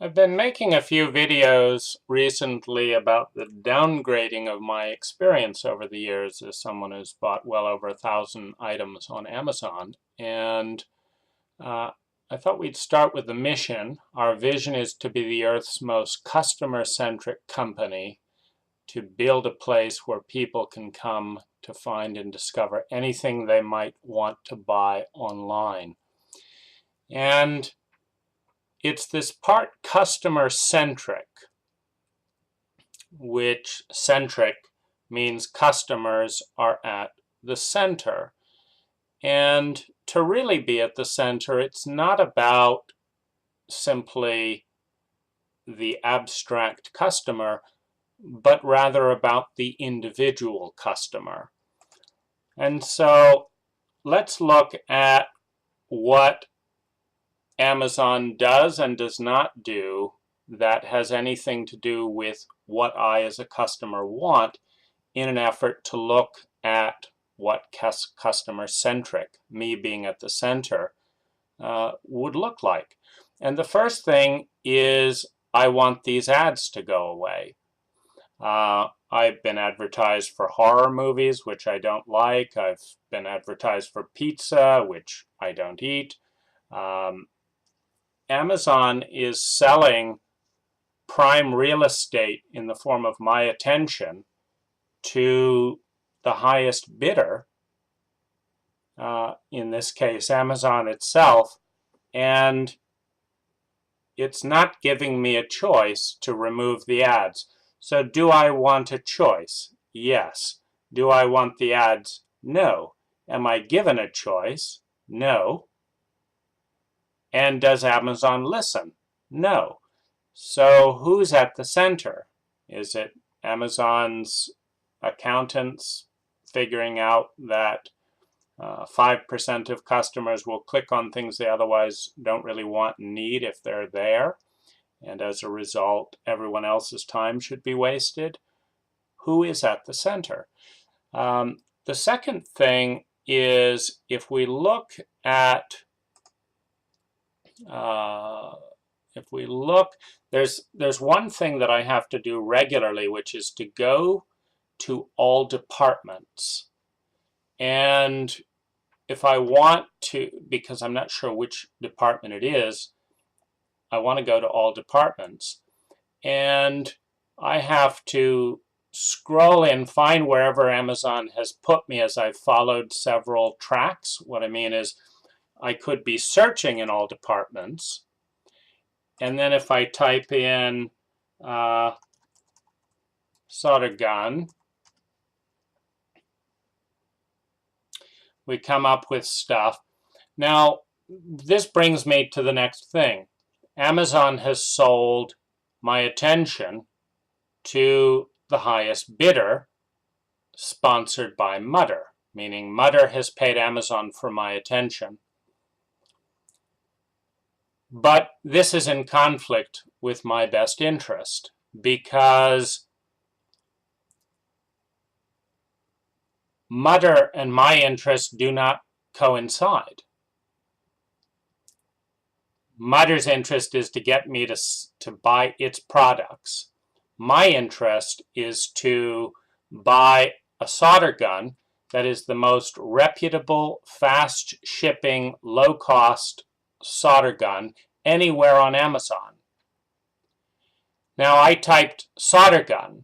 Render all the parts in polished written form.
I've been making a few videos recently about the downgrading of my experience over the years as someone who's bought well over 1,000 items on Amazon. And I thought we'd start with the mission. Our vision is to be the Earth's most customer-centric company, to build a place where people can come to find and discover anything they might want to buy online. And it's this part customer-centric, which centric means customers are at the center. And to really be at the center, it's not about simply the abstract customer, but rather about the individual customer. And so let's look at what Amazon does and does not do that has anything to do with what I as a customer want in an effort to look at what customer-centric, me being at the center, would look like. And the first thing is I want these ads to go away. I've been advertised for horror movies, which I don't like. I've been advertised for pizza, which I don't eat. Amazon is selling prime real estate in the form of my attention to the highest bidder, in this case Amazon itself, and it's not giving me a choice to remove the ads. So do I want a choice? Yes. Do I want the ads? No. Am I given a choice? No. And does Amazon listen? No. So who's at the center? Is it Amazon's accountants figuring out that 5% of customers will click on things they otherwise don't really want and need if they're there, and as a result everyone else's time should be wasted? Who is at the center? The second thing is, if we look at there's one thing that I have to do regularly, which is to go to all departments. And if I want to, because I'm not sure which department it is, I want to go to all departments. And I have to scroll in, find wherever Amazon has put me as I've followed several tracks. What I mean is, I could be searching in all departments, and then if I type in solder gun, we come up with stuff. Now, this brings me to the next thing. Amazon has sold my attention to the highest bidder, sponsored by Mutter, meaning Mutter has paid Amazon for my attention. But this is in conflict with my best interest, because Mutter and my interests do not coincide. Mutter's interest is to get me to buy its products. My interest is to buy a solder gun that is the most reputable, fast shipping, low cost solder gun anywhere on Amazon. Now I typed solder gun.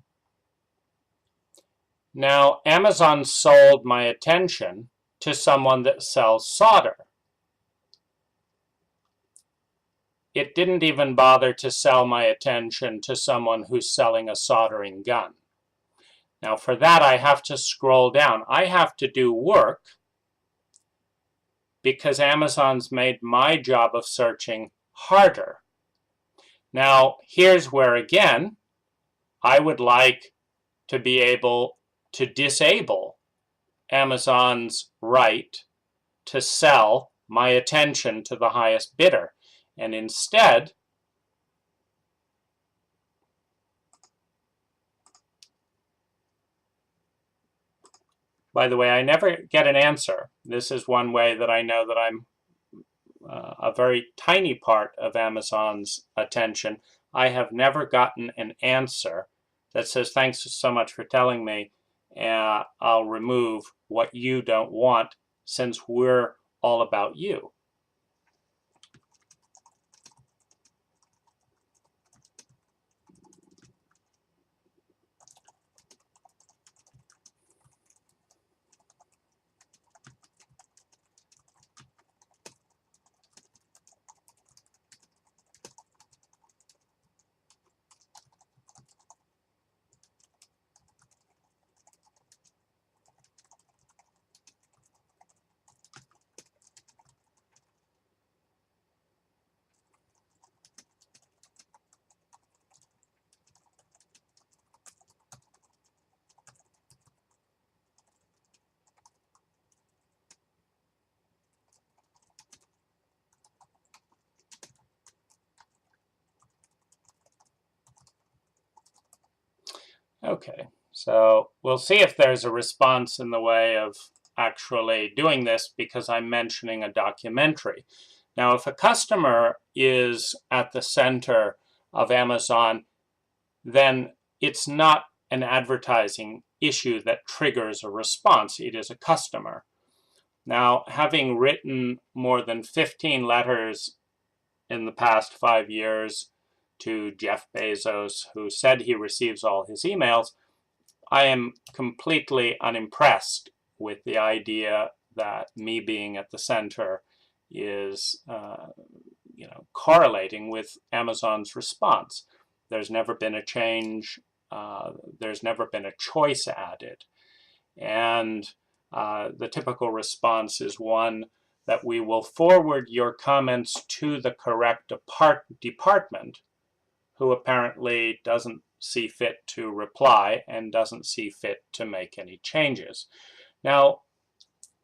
Now Amazon sold my attention to someone that sells solder. It didn't even bother to sell my attention to someone who's selling a soldering gun. Now for that I have to scroll down. I have to do work, because Amazon's made my job of searching harder. Now, here's where, again, I would like to be able to disable Amazon's right to sell my attention to the highest bidder. And instead, by the way, I never get an answer. This is one way that I know that I'm a very tiny part of Amazon's attention, I have never gotten an answer that says, thanks so much for telling me, I'll remove what you don't want since we're all about you. Okay, so we'll see if there's a response in the way of actually doing this because I'm mentioning a documentary. Now, if a customer is at the center of Amazon, then it's not an advertising issue that triggers a response. It is a customer. Now, having written more than 15 letters in the past 5 years to Jeff Bezos, who said he receives all his emails, I am completely unimpressed with the idea that me being at the center is correlating with Amazon's response. There's never been a change. There's never been a choice added. And the typical response is one that we will forward your comments to the correct department, who apparently doesn't see fit to reply and doesn't see fit to make any changes. Now,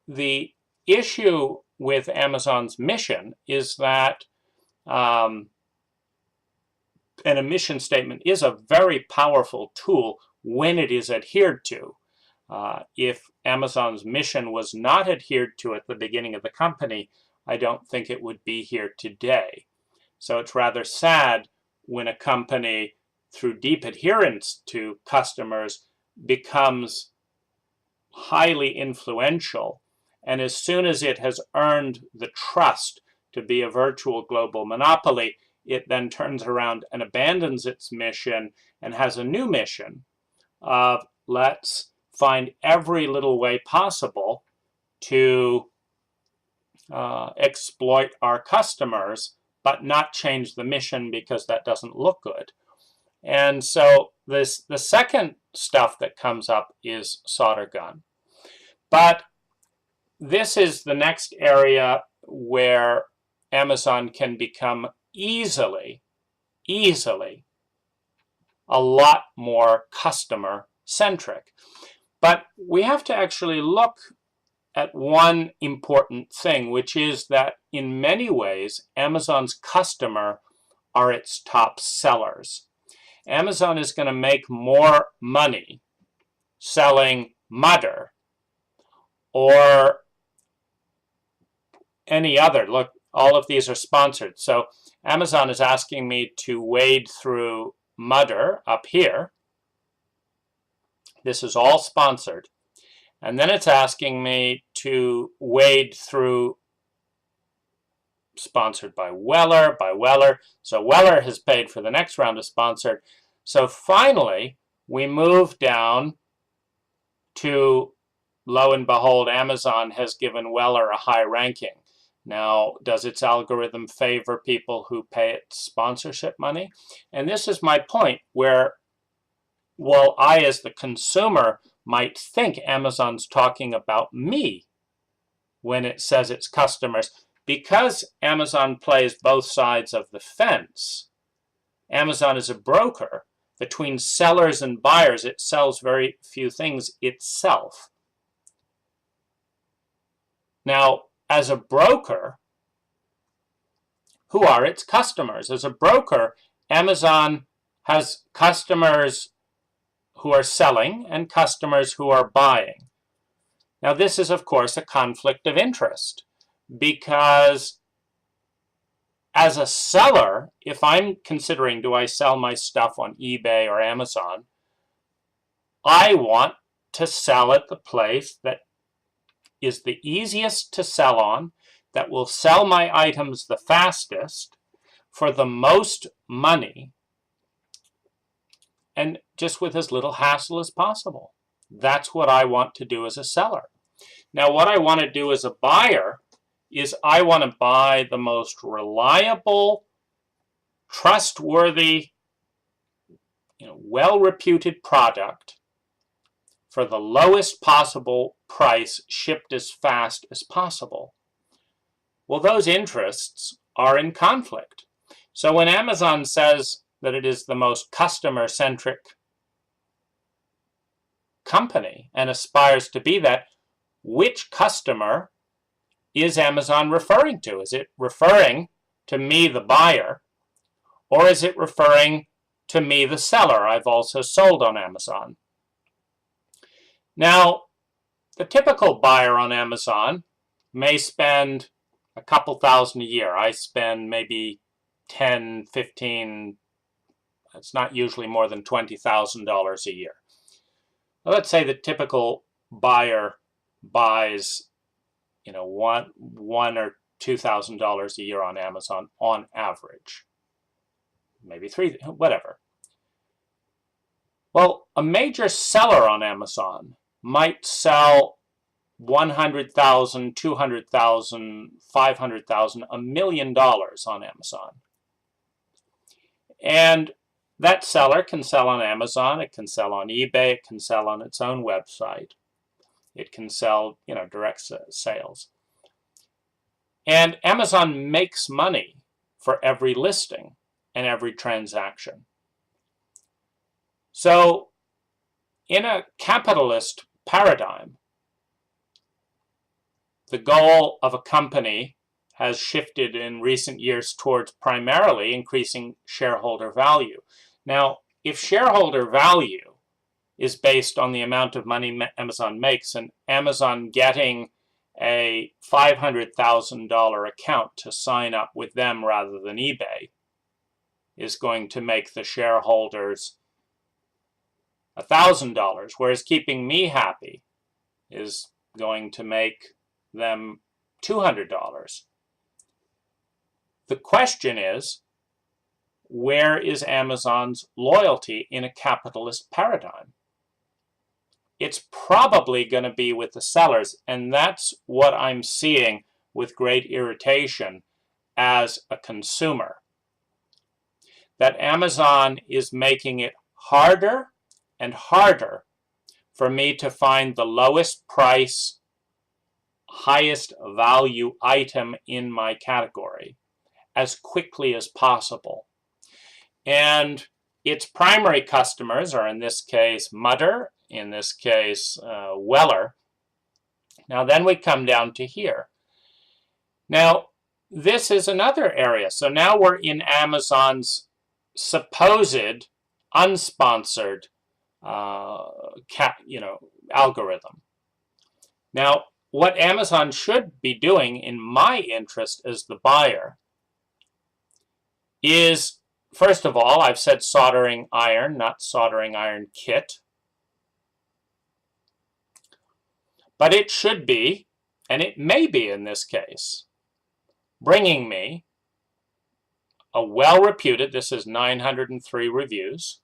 the issue with Amazon's mission is that an emission statement is a very powerful tool when it is adhered to. If Amazon's mission was not adhered to at the beginning of the company, I don't think it would be here today. So it's rather sad when a company, through deep adherence to customers, becomes highly influential. And as soon as it has earned the trust to be a virtual global monopoly, it then turns around and abandons its mission and has a new mission of let's find every little way possible to exploit our customers, but not change the mission because that doesn't look good. And so the second stuff that comes up is solder gun. But this is the next area where Amazon can become easily a lot more customer-centric. But we have to actually look at one important thing, which is that in many ways, Amazon's customer are its top sellers. Amazon is going to make more money selling Mutter or any other. Look, all of these are sponsored. So Amazon is asking me to wade through Mutter up here. This is all sponsored. And then it's asking me to wade through sponsored by Weller. So Weller has paid for the next round of sponsored. So finally, we move down to, lo and behold, Amazon has given Weller a high ranking. Now, does its algorithm favor people who pay it sponsorship money? And this is my point where, while I, as the consumer, might think Amazon's talking about me when it says its customers, because Amazon plays both sides of the fence, Amazon is a broker between sellers and buyers. It sells very few things itself. Now, as a broker, who are its customers? As a broker, Amazon has customers who are selling and customers who are buying. Now, this is, of course, a conflict of interest because as a seller, if I'm considering, do I sell my stuff on eBay or Amazon, I want to sell at the place that is the easiest to sell on, that will sell my items the fastest for the most money, and just with as little hassle as possible. That's what I want to do as a seller. Now, what I want to do as a buyer is I want to buy the most reliable, trustworthy, well-reputed product for the lowest possible price, shipped as fast as possible. Well, those interests are in conflict. So when Amazon says that it is the most customer-centric company and aspires to be that, which customer is Amazon referring to? Is it referring to me, the buyer, or is it referring to me, the seller? I've also sold on Amazon. Now, the typical buyer on Amazon may spend a couple thousand a year. I spend maybe 10, 15, it's not usually more than $20,000 a year. Well, let's say the typical buyer buys, $1,000 or $2,000 a year on Amazon on average. Maybe three, whatever. Well, a major seller on Amazon might sell 100,000, 200,000, 500,000, $1 million on Amazon. And that seller can sell on Amazon, it can sell on eBay, it can sell on its own website. It can sell, direct sales. And Amazon makes money for every listing and every transaction. So in a capitalist paradigm, the goal of a company has shifted in recent years towards primarily increasing shareholder value. Now, if shareholder value is based on the amount of money Amazon makes, and Amazon getting a $500,000 account to sign up with them rather than eBay is going to make the shareholders $1,000, whereas keeping me happy is going to make them $200. The question is, where is Amazon's loyalty in a capitalist paradigm? It's probably going to be with the sellers, and that's what I'm seeing with great irritation as a consumer. That Amazon is making it harder and harder for me to find the lowest price, highest value item in my category as quickly as possible. And its primary customers are, in this case, Mutter, in this case, Weller. Now then we come down to here. Now this is another area. So now we're in Amazon's supposed unsponsored algorithm. Now what Amazon should be doing, in my interest as the buyer, is, first of all, I've said soldering iron, not soldering iron kit. But it should be, and it may be in this case, bringing me a well-reputed, this is 903 reviews,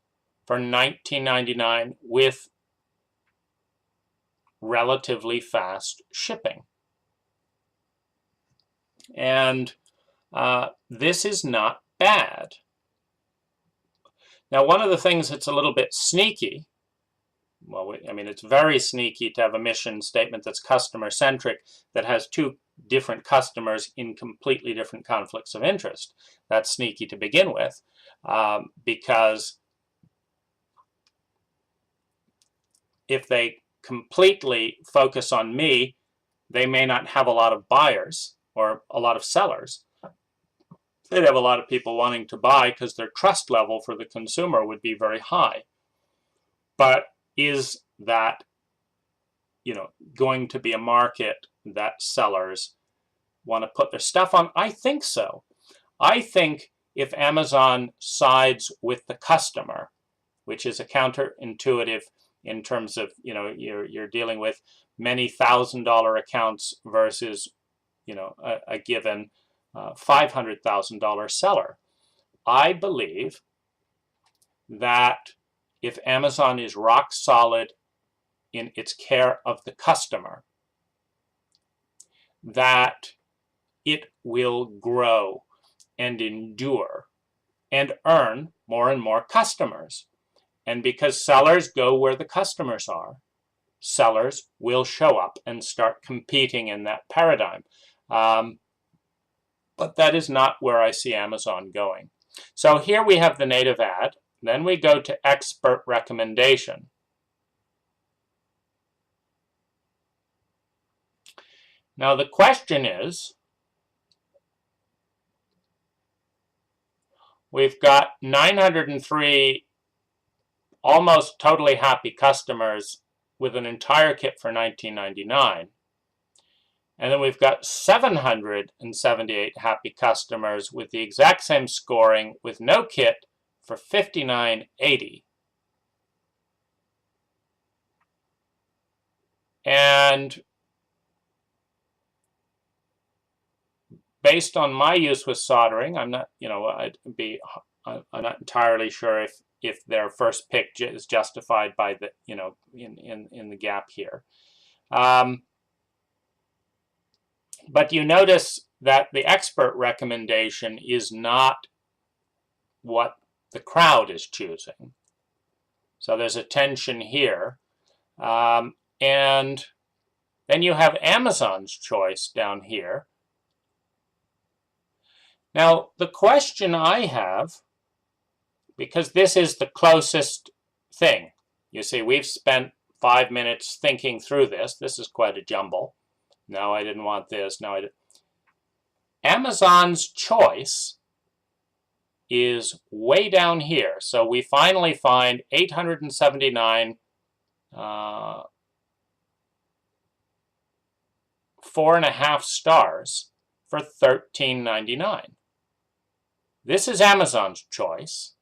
for $19.99 with relatively fast shipping. And this is not bad. Now, one of the things that's a little bit sneaky, well, I mean, it's very sneaky to have a mission statement that's customer-centric that has two different customers in completely different conflicts of interest. That's sneaky to begin with, because if they completely focus on me, they may not have a lot of buyers or a lot of sellers. They'd have a lot of people wanting to buy because their trust level for the consumer would be very high. But is that, going to be a market that sellers want to put their stuff on? I think so. I think if Amazon sides with the customer, which is a counterintuitive in terms of, you're dealing with many $1,000 accounts versus, a given $500,000 seller. I believe that if Amazon is rock solid in its care of the customer, that it will grow and endure and earn more and more customers. And because sellers go where the customers are, sellers will show up and start competing in that paradigm. But that is not where I see Amazon going. So here we have the native ad. Then we go to expert recommendation. Now the question is, we've got 903 almost totally happy customers with an entire kit for $19.99. And then we've got 778 happy customers with the exact same scoring with no kit for $59.80. And based on my use with soldering, I'm not, I'm not entirely sure if their first pick is justified by the, in the gap here. But you notice that the expert recommendation is not what the crowd is choosing. So there's a tension here. And then you have Amazon's choice down here. Now, the question I have, because this is the closest thing. You see, we've spent 5 minutes thinking through this. This is quite a jumble. No, I didn't want this. No, I didn't. Amazon's choice is way down here. So we finally find 879 4.5 stars for $13.99. This is Amazon's choice,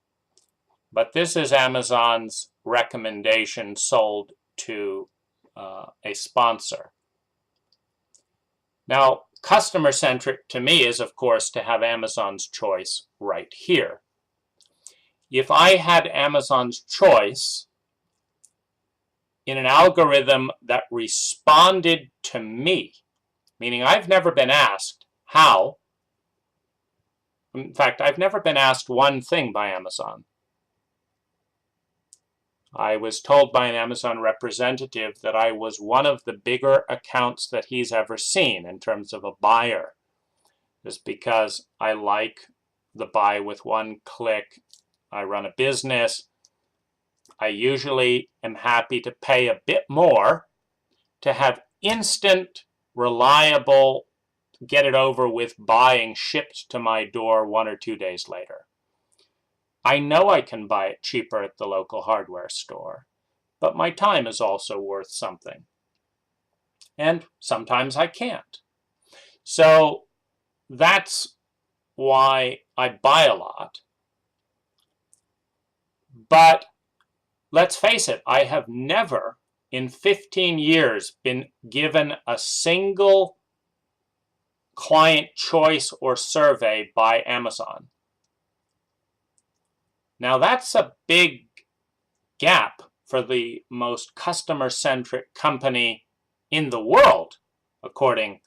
but this is Amazon's recommendation sold to a sponsor. Now, customer-centric to me is, of course, to have Amazon's choice right here. If I had Amazon's choice in an algorithm that responded to me, meaning I've never been asked how. In fact, I've never been asked one thing by Amazon. I was told by an Amazon representative that I was one of the bigger accounts that he's ever seen in terms of a buyer. Just because I like the buy with one click. I run a business. I usually am happy to pay a bit more to have instant, reliable, get it over with buying shipped to my door 1 or 2 days later. I know I can buy it cheaper at the local hardware store, but my time is also worth something. And sometimes I can't. So that's why I buy a lot. But let's face it, I have never in 15 years been given a single client choice or survey by Amazon. Now that's a big gap for the most customer-centric company in the world, according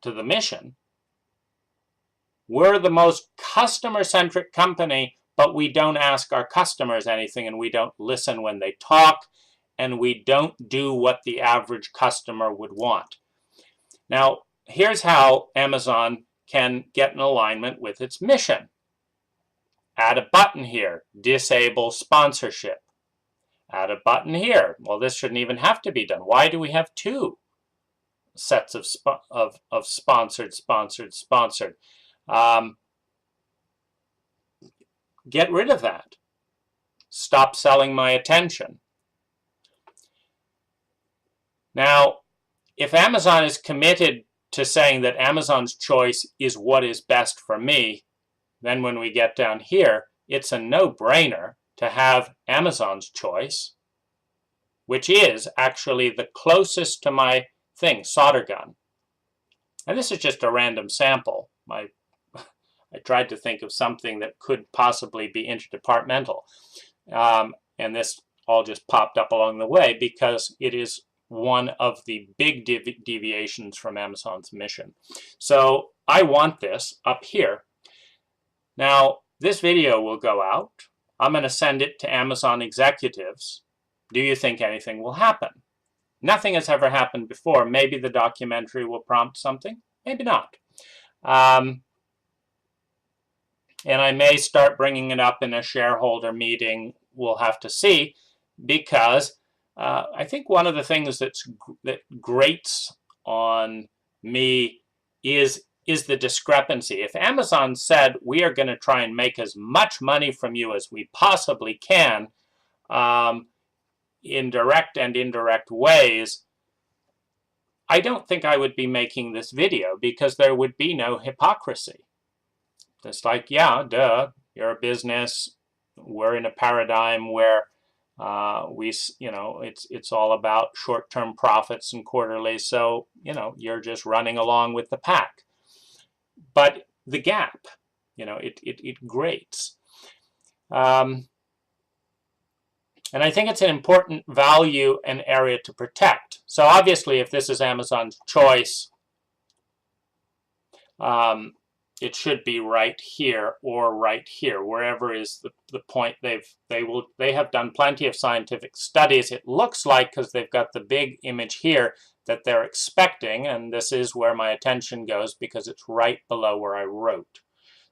to the mission. We're the most customer-centric company, but we don't ask our customers anything, and we don't listen when they talk, and we don't do what the average customer would want. Now, here's how Amazon can get in alignment with its mission. Add a button here, disable sponsorship. Add a button here. Well, this shouldn't even have to be done. Why do we have 2 sets of sponsored? Get rid of that. Stop selling my attention. Now, if Amazon is committed to saying that Amazon's choice is what is best for me, then when we get down here, it's a no-brainer to have Amazon's choice, which is actually the closest to my thing, solder gun. And this is just a random sample. I tried to think of something that could possibly be interdepartmental. And this all just popped up along the way because it is one of the big deviations from Amazon's mission. So I want this up here. Now, this video will go out. I'm going to send it to Amazon executives. Do you think anything will happen? Nothing has ever happened before. Maybe the documentary will prompt something. Maybe not. And I may start bringing it up in a shareholder meeting. We'll have to see, because I think one of the things that grates on me is the discrepancy. If Amazon said, we are going to try and make as much money from you as we possibly can, in direct and indirect ways, I don't think I would be making this video, because there would be no hypocrisy. It's like, yeah, duh, you're a business. We're in a paradigm where it's all about short-term profits and quarterly, so, you're just running along with the pack. But the gap, it grates. And I think it's an important value and area to protect. So obviously, if this is Amazon's choice, it should be right here or right here, wherever is the point. They have done plenty of scientific studies. It looks like, because they've got the big image here, that they're expecting, and this is where my attention goes because it's right below where I wrote.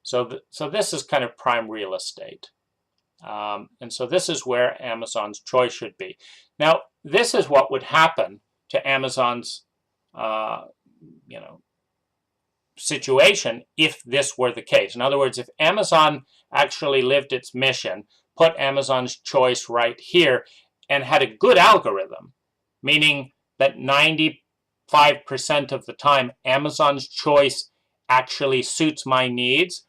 So this is kind of prime real estate. And so this is where Amazon's choice should be. Now, this is what would happen to Amazon's, situation if this were the case. In other words, if Amazon actually lived its mission, put Amazon's choice right here, and had a good algorithm, meaning that 95% of the time Amazon's choice actually suits my needs,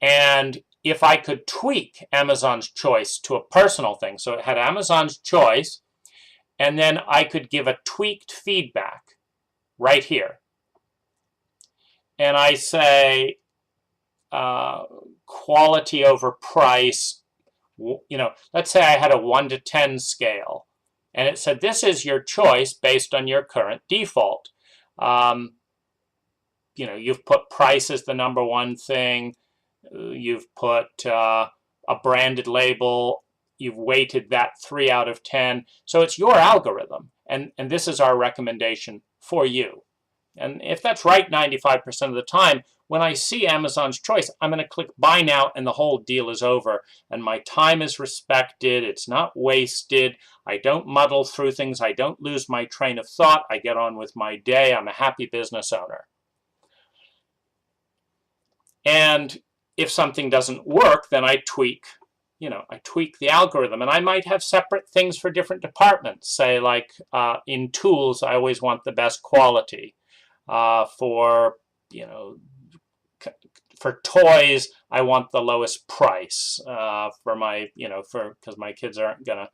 and if I could tweak Amazon's choice to a personal thing, so it had Amazon's choice, and then I could give a tweaked feedback right here. And I say quality over price. Let's say I had a 1 to 10 scale, and it said this is your choice based on your current default. You've put price as the number one thing. You've put a branded label. You've weighted that 3 out of 10. So it's your algorithm, and this is our recommendation for you. And if that's right 95% of the time, when I see Amazon's choice, I'm going to click Buy Now, and the whole deal is over. And my time is respected. It's not wasted. I don't muddle through things. I don't lose my train of thought. I get on with my day. I'm a happy business owner. And if something doesn't work, then I tweak the algorithm. And I might have separate things for different departments. Say, like in tools, I always want the best quality. For toys, I want the lowest price. For my, because my kids aren't going to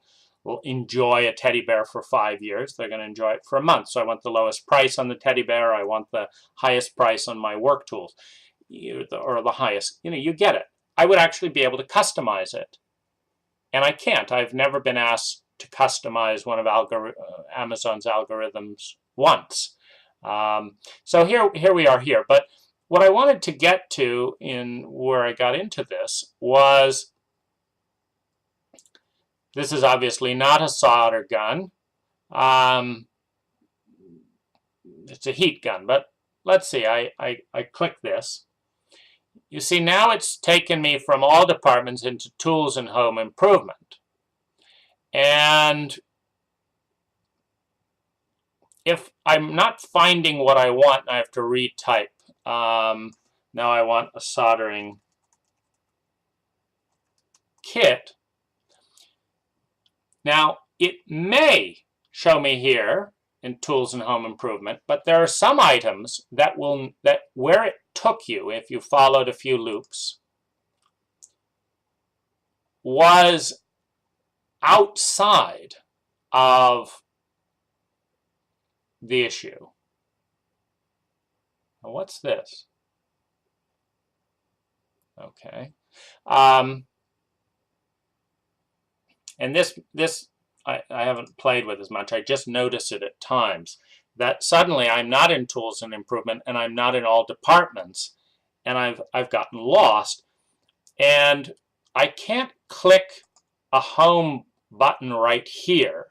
enjoy a teddy bear for 5 years. They're going to enjoy it for a month. So I want the lowest price on the teddy bear. I want the highest price on my work tools, or the highest. You get it. I would actually be able to customize it. And I can't. I've never been asked to customize one of Amazon's algorithms once. So here we are here. But what I wanted to get to in where I got into this was, this is obviously not a solder gun. It's a heat gun, but let's see, I click this. You see, now it's taken me from all departments into tools and home improvement. And if I'm not finding what I want, I have to retype. Now I want a soldering kit. Now, it may show me here in tools and home improvement, but there are some items that where it took you, if you followed a few loops, was outside of the issue. Now, what's this? Okay. And this I haven't played with as much. I just notice it at times that suddenly I'm not in tools and improvement and I'm not in all departments, and I've gotten lost, and I can't click a home button right here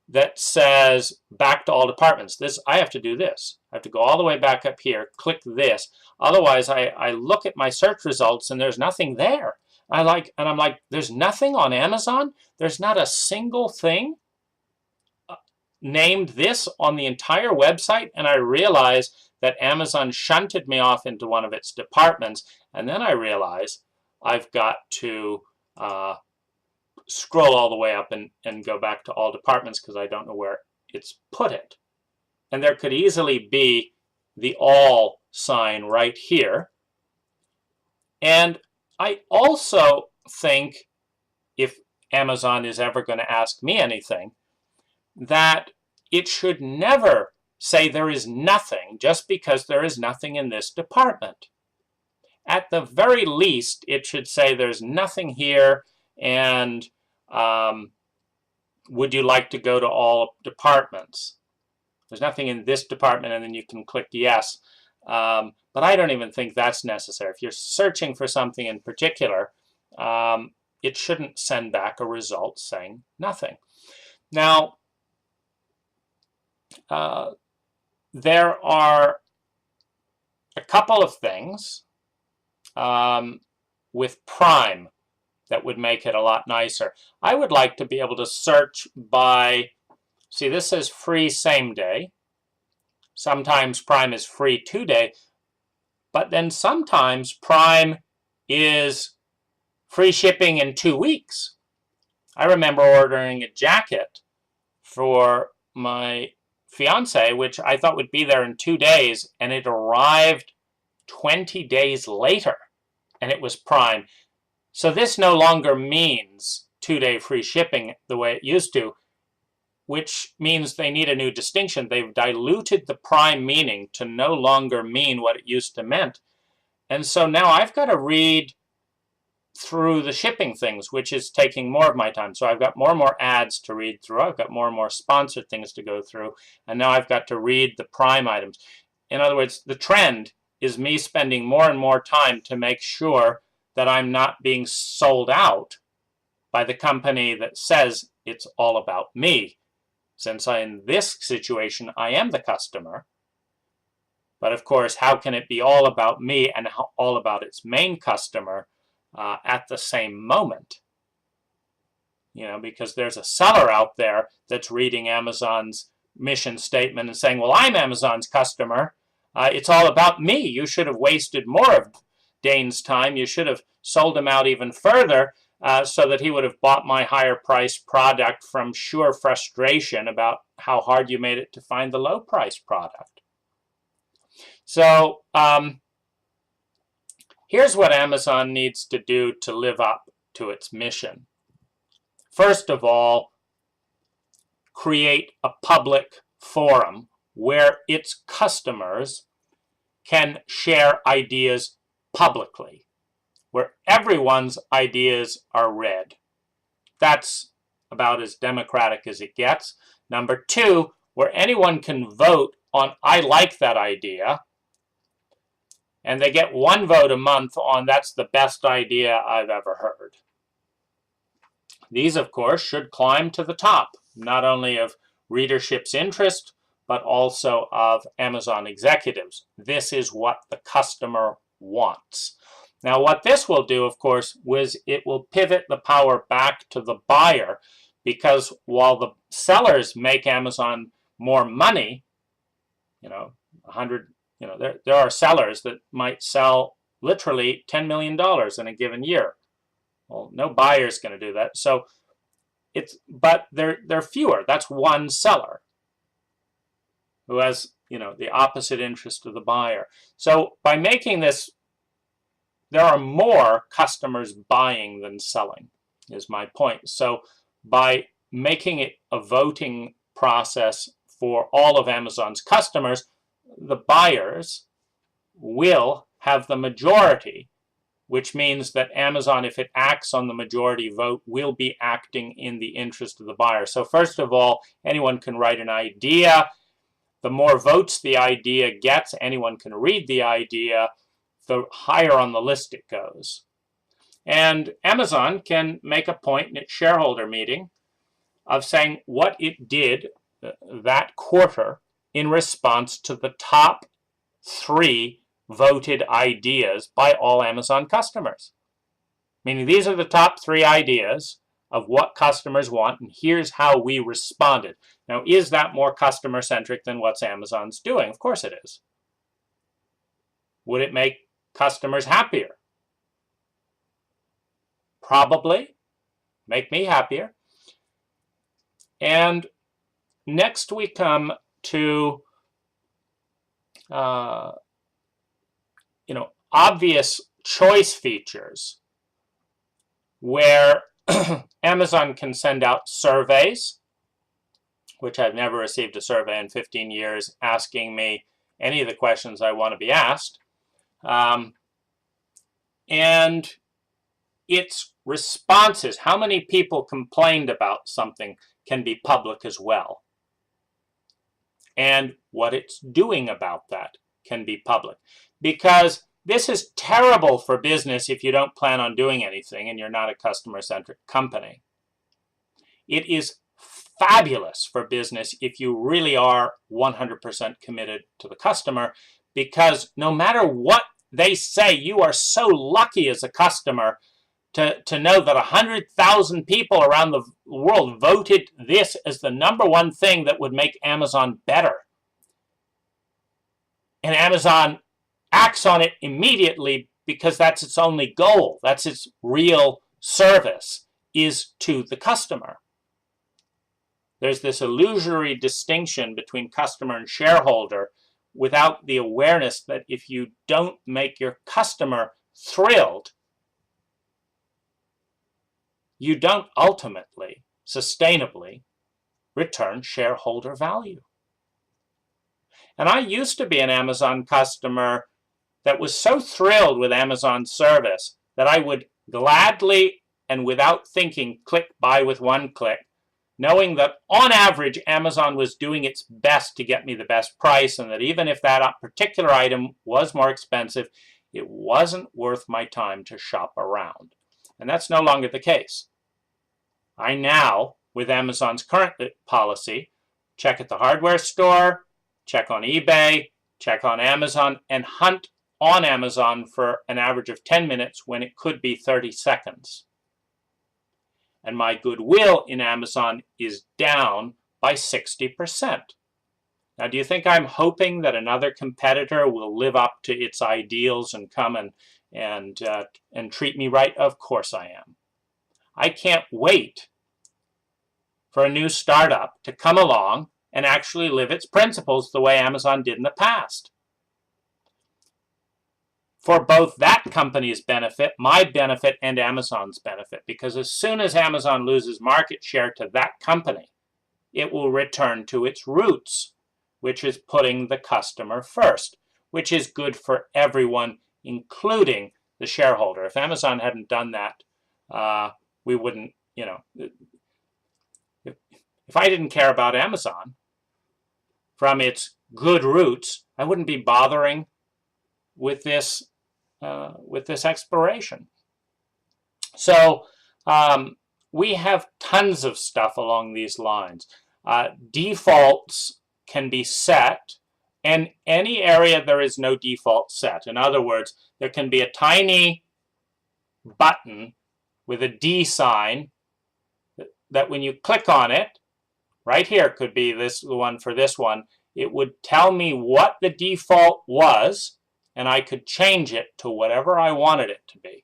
that says back to all departments. I have to do this. I have to go all the way back up here, click this. Otherwise, I look at my search results and there's nothing there. I'm like, there's nothing on Amazon? There's not a single thing named this on the entire website? And I realize that Amazon shunted me off into one of its departments. And then I realize I've got to scroll all the way up and go back to all departments because I don't know where it's put it. And there could easily be the all sign right here. And I also think, if Amazon is ever going to ask me anything, that it should never say there is nothing just because there is nothing in this department. At the very least, it should say there's nothing here, and would you like to go to all departments? There's nothing in this department, and then you can click yes. But I don't even think that's necessary. If you're searching for something in particular, it shouldn't send back a result saying nothing. Now, there are a couple of things with Prime that would make it a lot nicer. I would like to be able to search by, see, this says free same day. Sometimes Prime is free 2-day, but then sometimes Prime is free shipping in 2 weeks. I remember ordering a jacket for my fiance, which I thought would be there in 2 days, and it arrived 20 days later, and it was Prime. So this no longer means 2-day free shipping the way it used to, which means they need a new distinction. They've diluted the Prime meaning to no longer mean what it used to meant. And so now I've got to read through the shipping things, which is taking more of my time. So I've got more and more ads to read through. I've got more and more sponsored things to go through. And now I've got to read the Prime items. In other words, the trend is me spending more and more time to make sure that I'm not being sold out by the company that says it's all about me. Since in this situation, I am the customer. But of course, how can it be all about me and all about its main customer at the same moment? You know, because there's a seller out there that's reading Amazon's mission statement and saying, well, I'm Amazon's customer. It's all about me. You should have wasted more of Dane's time. You should have sold him out even further so that he would have bought my higher priced product from sheer frustration about how hard you made it to find the low priced product. So here's what Amazon needs to do to live up to its mission. First of all, create a public forum where its customers can share ideas publicly, where everyone's ideas are read. That's about as democratic as it gets. Number two, where anyone can vote on, I like that idea, and they get 1 vote a month on, that's the best idea I've ever heard. These, of course, should climb to the top, not only of readership's interest, but also of Amazon executives. This is what the customer wants. Now, what this will do, of course, was it will pivot the power back to the buyer, because while the sellers make Amazon more money, you know, there are sellers that might sell literally $10 million in a given year. Well, no buyer's going to do that. So but they're fewer. That's one seller. who has, the opposite interest of the buyer. So by making this, there are more customers buying than selling, is my point. So by making it a voting process for all of Amazon's customers, the buyers will have the majority, which means that Amazon, if it acts on the majority vote, will be acting in the interest of the buyer. So first of all, anyone can write an idea. The more votes the idea gets, anyone can read the idea, the higher on the list it goes. And Amazon can make a point in its shareholder meeting of saying what it did that quarter in response to the top 3 voted ideas by all Amazon customers. Meaning these are the top 3 ideas of what customers want, and here's how we responded. Now, is that more customer-centric than what Amazon's doing? Of course it is. Would it make customers happier? Probably. Make me happier. And next we come to obvious choice features where Amazon can send out surveys, which I've never received a survey in 15 years asking me any of the questions I want to be asked. And its responses, how many people complained about something, can be public as well. And what it's doing about that can be public. Because this is terrible for business if you don't plan on doing anything and you're not a customer-centric company. It is fabulous for business if you really are 100% committed to the customer, because no matter what they say, you are so lucky as a customer to know that 100,000 people around the world voted this as the #1 thing that would make Amazon better. And Amazon acts on it immediately because that's its only goal. That's its real service, is to the customer. There's this illusory distinction between customer and shareholder without the awareness that if you don't make your customer thrilled, you don't ultimately, sustainably, return shareholder value. And I used to be an Amazon customer that was so thrilled with Amazon's service that I would gladly and without thinking click buy with one click, knowing that on average Amazon was doing its best to get me the best price, and that even if that particular item was more expensive, it wasn't worth my time to shop around. And that's no longer the case. I now, with Amazon's current policy, check at the hardware store, check on eBay, check on Amazon, and hunt on Amazon for an average of 10 minutes when it could be 30 seconds. And my goodwill in Amazon is down by 60%. Now, do you think I'm hoping that another competitor will live up to its ideals and come and treat me right? Of course I am. I can't wait for a new startup to come along and actually live its principles the way Amazon did in the past. For both that company's benefit, my benefit, and Amazon's benefit. Because as soon as Amazon loses market share to that company, it will return to its roots, which is putting the customer first, which is good for everyone, including the shareholder. If Amazon hadn't done that, we wouldn't, if I didn't care about Amazon from its good roots, I wouldn't be bothering with this exploration. So we have tons of stuff along these lines. Defaults can be set, and any area there is no default set. In other words, there can be a tiny button with a D sign that when you click on it, right here could be the one for this one, it would tell me what the default was, and I could change it to whatever I wanted it to be.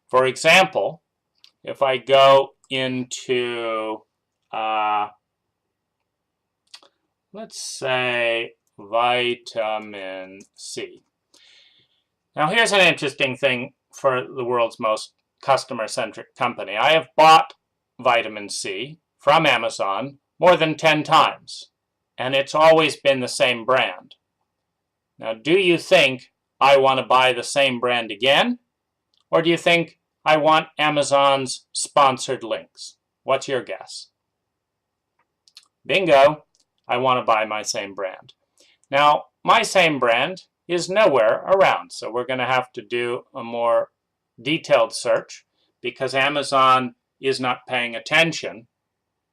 For example, if I go into let's say vitamin C. Now here's an interesting thing for the world's most customer-centric company. I have bought vitamin C from Amazon more than 10 times, and it's always been the same brand. Now, do you think I want to buy the same brand again? Or do you think I want Amazon's sponsored links? What's your guess? Bingo! I want to buy my same brand. Now, my same brand is nowhere around, so we're going to have to do a more detailed search because Amazon is not paying attention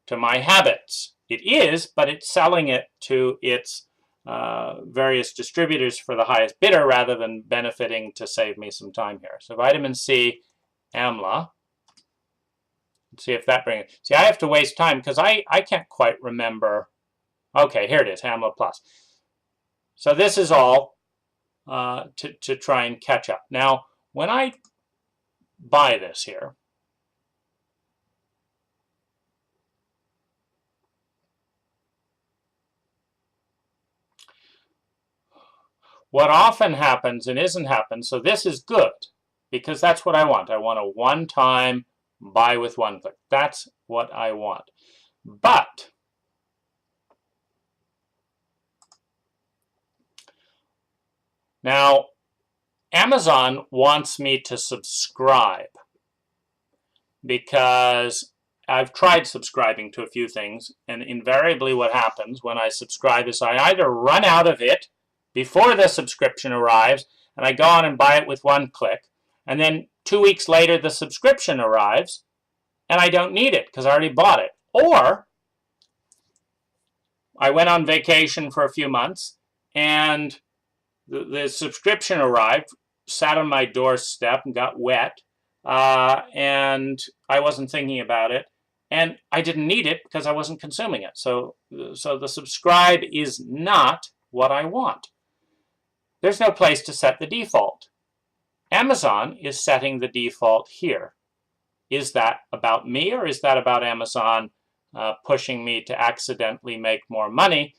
to my habits. It is, but it's selling it to its various distributors for the highest bidder rather than benefiting to save me some time here. So vitamin C, AMLA. Let's see if that brings it. See, I have to waste time because I can't quite remember. Okay, here it is, AMLA Plus. So this is all to try and catch up. Now, when I buy this here, what often happens and isn't happened, so this is good because that's what I want. I want a one-time buy with one click. That's what I want. But now Amazon wants me to subscribe because I've tried subscribing to a few things, and invariably what happens when I subscribe is I either run out of it before the subscription arrives, and I go on and buy it with one click, and then 2 weeks later the subscription arrives, and I don't need it because I already bought it. Or I went on vacation for a few months, and the subscription arrived, sat on my doorstep and got wet, and I wasn't thinking about it, and I didn't need it because I wasn't consuming it. So the subscribe is not what I want. There's no place to set the default. Amazon is setting the default here. Is that about me, or is that about Amazon pushing me to accidentally make more money?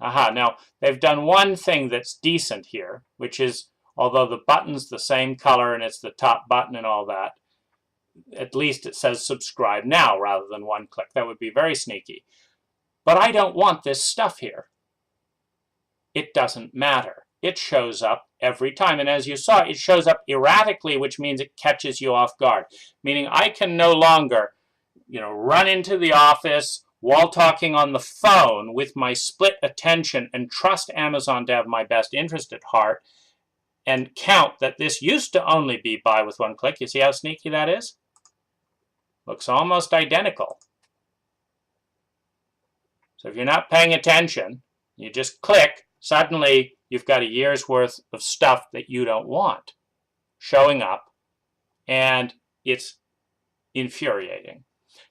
Aha, now they've done one thing that's decent here, which is, although the button's the same color and it's the top button and all that, at least it says subscribe now rather than one click. That would be very sneaky. But I don't want this stuff here. It doesn't matter. It shows up every time. And as you saw, it shows up erratically, which means it catches you off guard. Meaning I can no longer, run into the office while talking on the phone with my split attention and trust Amazon to have my best interest at heart and count that this used to only be buy with one click. You see how sneaky that is? Looks almost identical. So if you're not paying attention, you just click, suddenly you've got a year's worth of stuff that you don't want showing up, and it's infuriating.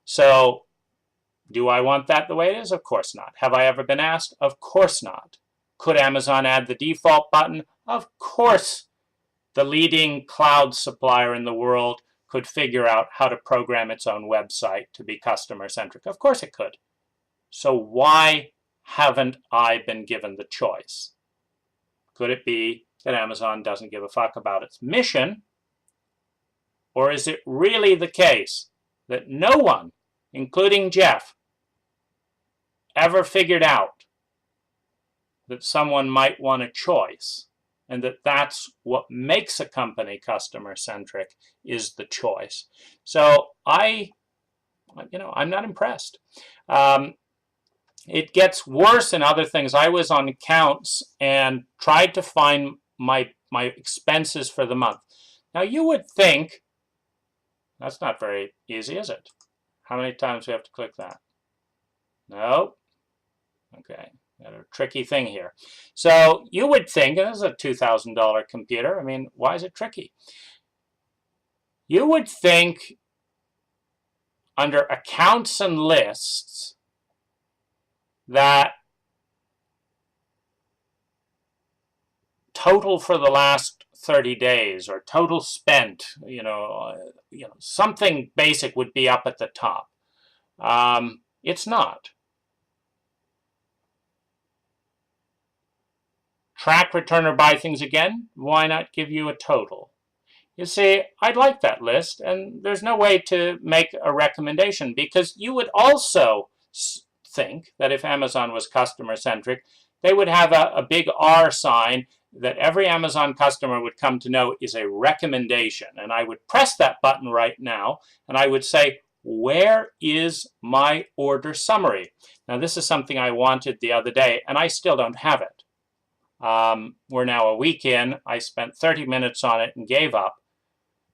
So do I want that the way it is? Of course not. Have I ever been asked? Of course not. Could Amazon add the default button? Of course. The leading cloud supplier in the world could figure out how to program its own website to be customer-centric. Of course it could. So why haven't I been given the choice? Could it be that Amazon doesn't give a fuck about its mission? Or is it really the case that no one, including Jeff, ever figured out that someone might want a choice, and that that's what makes a company customer-centric, is the choice? So I'm not impressed. It gets worse in other things. I was on accounts and tried to find my expenses for the month. Now you would think, that's not very easy, is it? How many times do we have to click that? No. Okay, got a tricky thing here. So you would think, and this is a $2,000 computer, I mean, why is it tricky? You would think under accounts and lists that total for the last 30 days or total spent, something basic would be up at the top. It's not. track, return, or buy things again, why not give you a total? You see, I'd like that list, and there's no way to make a recommendation, because you would also think that if Amazon was customer-centric, they would have a big R sign that every Amazon customer would come to know is a recommendation. And I would press that button right now, and I would say, where is my order summary? Now, this is something I wanted the other day, and I still don't have it. We're now a week in. I spent 30 minutes on it and gave up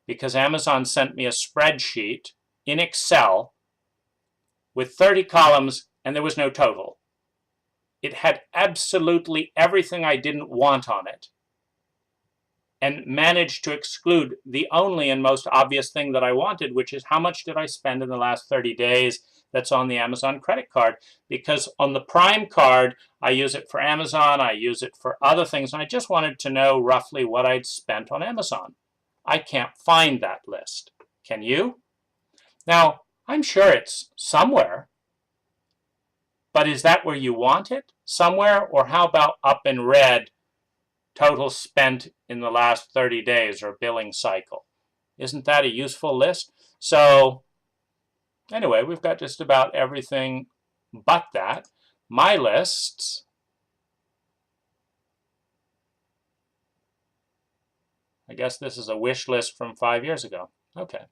because Amazon sent me a spreadsheet in Excel with 30 columns, and there was no total. It had absolutely everything I didn't want on it, and managed to exclude the only and most obvious thing that I wanted, which is how much did I spend in the last 30 days that's on the Amazon credit card. Because on the Prime card, I use it for Amazon, I use it for other things, and I just wanted to know roughly what I'd spent on Amazon. I can't find that list. Can you? Now, I'm sure it's somewhere, but is that where you want it? Somewhere? Or how about up in red, total spent in the last 30 days or billing cycle? Isn't that a useful list? So anyway, we've got just about everything but that. My lists, I guess this is a wish list from 5 years ago. Okay.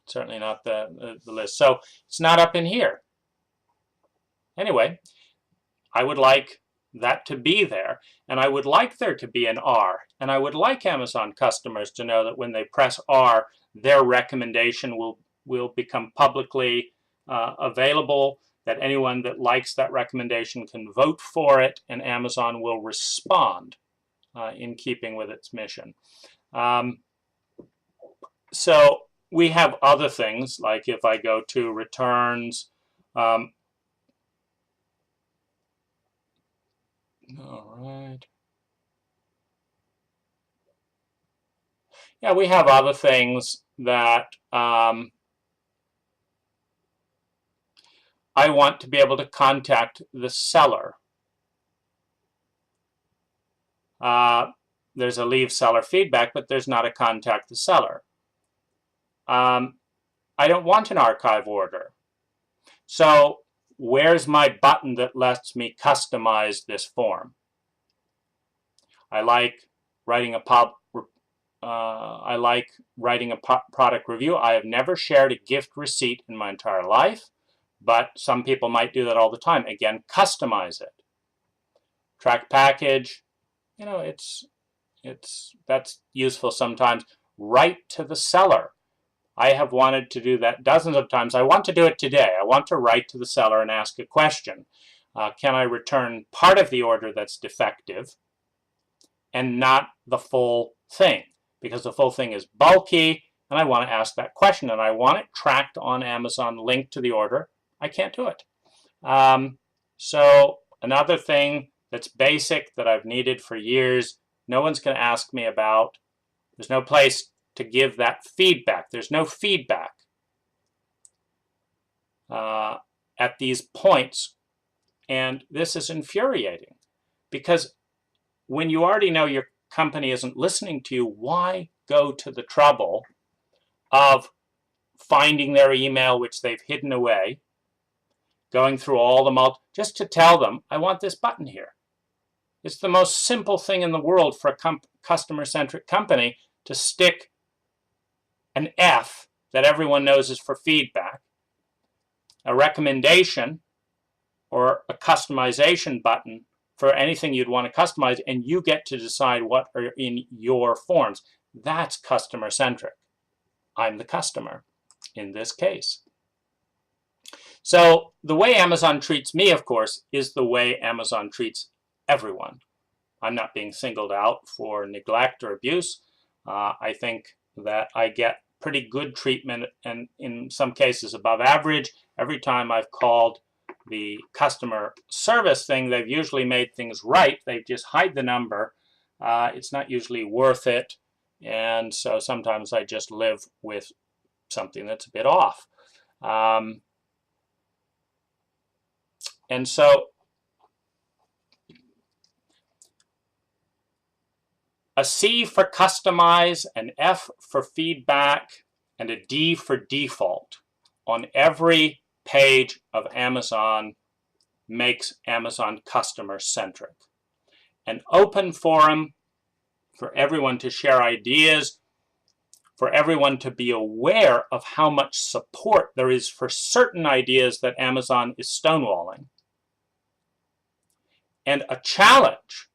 Certainly not the list. So it's not up in here. Anyway, I would like that to be there, and I would like there to be an R, and I would like Amazon customers to know that when they press R, their recommendation will become publicly available, that anyone that likes that recommendation can vote for it, and Amazon will respond in keeping with its mission. So we have other things, like if I go to returns, all right. Yeah, we have other things that I want to be able to contact the seller. There's a leave seller feedback, but there's not a contact the seller. I don't want an archive order. So where's my button that lets me customize this form? I like writing a product review. I have never shared a gift receipt in my entire life, but some people might do that all the time. Again, customize it. Track package, you know, that's useful sometimes. Write to the seller. I have wanted to do that dozens of times. I want to do it today. I want to write to the seller and ask a question. Can I return part of the order that's defective and not the full thing? Because the full thing is bulky, and I want to ask that question, and I want it tracked on Amazon, linked to the order. I can't do it. So another thing that's basic that I've needed for years, no one's going to ask me about. There's no place to give that feedback. There's no feedback at these points, and this is infuriating, because when you already know your company isn't listening to you, why go to the trouble of finding their email, which they've hidden away, going through all the just to tell them, I want this button here. It's the most simple thing in the world for a customer-centric company to stick an F that everyone knows is for feedback, a recommendation or a customization button for anything you'd want to customize, and you get to decide what are in your forms. That's customer-centric. I'm the customer in this case. So the way Amazon treats me, of course, is the way Amazon treats everyone. I'm not being singled out for neglect or abuse. I think that I get pretty good treatment, and in some cases above average. Every time I've called the customer service thing, they've usually made things right. They just hide the number. It's not usually worth it, and so sometimes I just live with something that's a bit off. And so A C for customize, an F for feedback, and a D for default on every page of Amazon makes Amazon customer-centric. An open forum for everyone to share ideas, for everyone to be aware of how much support there is for certain ideas that Amazon is stonewalling. And a challenge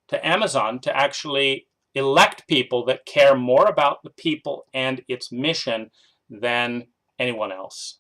to Amazon to actually elect people that care more about the people and its mission than anyone else.